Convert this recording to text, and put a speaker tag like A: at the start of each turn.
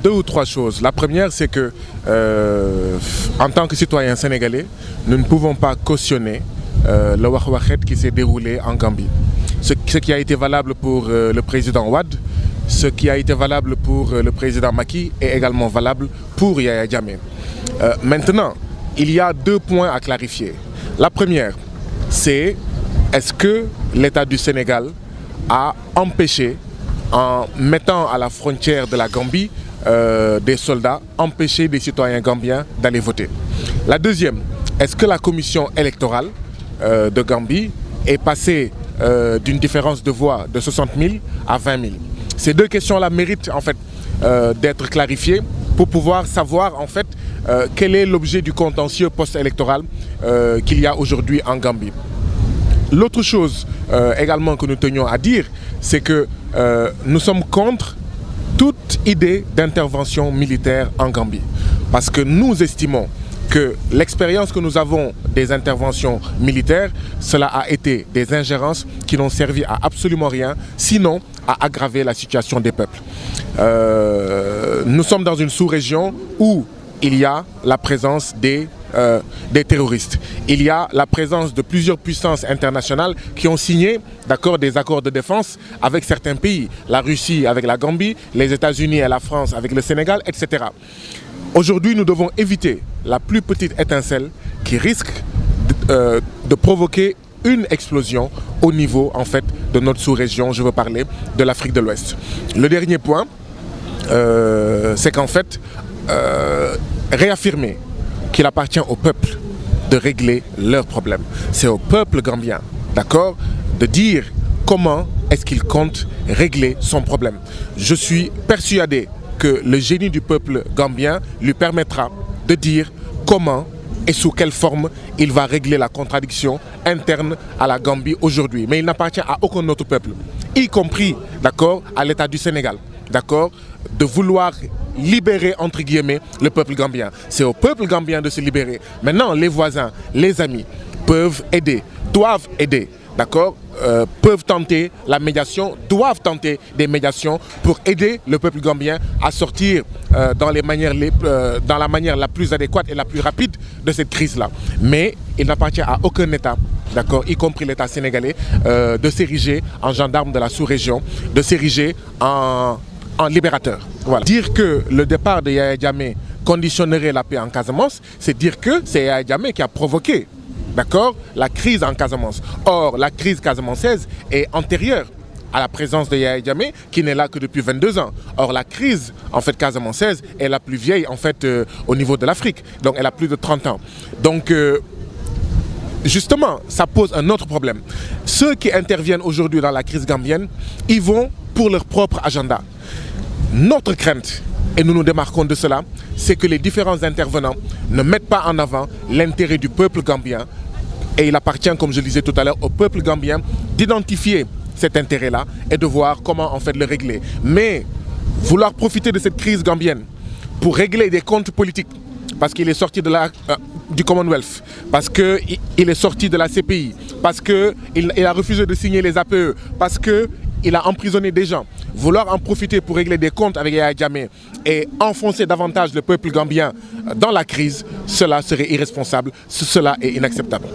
A: deux ou trois choses. La première, c'est que, en tant que citoyens sénégalais, nous ne pouvons pas cautionner le Wahwakhet qui s'est déroulé en Gambie. Ce qui a été valable pour le président Wade, ce qui a été valable pour le président Macky est également valable pour Yaya Jammeh. Maintenant, il y a deux points à clarifier. La première, c'est est-ce que l'État du Sénégal a empêché, en mettant à la frontière de la Gambie des soldats, empêché des citoyens gambiens d'aller voter. La deuxième, est-ce que la commission électorale de Gambie est passée d'une différence de voix de 60 000 à 20 000? Ces deux questions-là méritent en fait d'être clarifiées pour pouvoir savoir en fait quel est l'objet du contentieux post-électoral qu'il y a aujourd'hui en Gambie. L'autre chose également que nous tenions à dire, c'est que nous sommes contre toute idée d'intervention militaire en Gambie. Parce que nous estimons que l'expérience que nous avons des interventions militaires, cela a été des ingérences qui n'ont servi à absolument rien, sinon à aggraver la situation des peuples. Nous sommes dans une sous-région où il y a la présence des terroristes. Il y a la présence de plusieurs puissances internationales qui ont signé des accords de défense avec certains pays. La Russie avec la Gambie, les États-Unis et la France avec le Sénégal, etc. Aujourd'hui, nous devons éviter la plus petite étincelle qui risque de provoquer une explosion au niveau en fait, de notre sous-région, je veux parler de l'Afrique de l'Ouest. Le dernier point, c'est qu'en fait, réaffirmer qu'il appartient au peuple de régler leurs problèmes. C'est au peuple gambien, d'accord, de dire comment est-ce qu'il compte régler son problème. Je suis persuadé que le génie du peuple gambien lui permettra de dire comment et sous quelle forme il va régler la contradiction interne à la Gambie aujourd'hui. Mais il n'appartient à aucun autre peuple, y compris, d'accord, à l'État du Sénégal, d'accord, de vouloir libérer, entre guillemets, le peuple gambien. C'est au peuple gambien de se libérer. Maintenant, les voisins, les amis peuvent aider, doivent aider, d'accord, peuvent tenter la médiation, doivent tenter des médiations pour aider le peuple gambien à sortir dans la manière la plus adéquate et la plus rapide de cette crise-là. Mais il n'appartient à aucun État, d'accord, y compris l'État sénégalais, de s'ériger en gendarme de la sous-région, de s'ériger en libérateur. Voilà. Dire que le départ de Yaya Jammeh conditionnerait la paix en Casamance, c'est dire que c'est Yaya Jammeh qui a provoqué, d'accord, la crise en Casamance. Or, la crise casamançaise est antérieure à la présence de Yaya Jammeh, qui n'est là que depuis 22 ans. Or, la crise, en fait, casamançaise est la plus vieille, en fait, au niveau de l'Afrique. Donc, elle a plus de 30 ans. Donc, justement, ça pose un autre problème. Ceux qui interviennent aujourd'hui dans la crise gambienne, ils vont pour leur propre agenda. Notre crainte, et nous nous démarquons de cela, c'est que les différents intervenants ne mettent pas en avant l'intérêt du peuple gambien. Et il appartient, comme je le disais tout à l'heure, au peuple gambien d'identifier cet intérêt-là et de voir comment en fait le régler. Mais vouloir profiter de cette crise gambienne pour régler des comptes politiques, parce qu'il est sorti de du Commonwealth, parce qu'il est sorti de la CPI, parce qu'il a refusé de signer les APE, parce qu'il a emprisonné des gens. Vouloir en profiter pour régler des comptes avec Yaya Jammeh et enfoncer davantage le peuple gambien dans la crise, cela serait irresponsable, cela est inacceptable.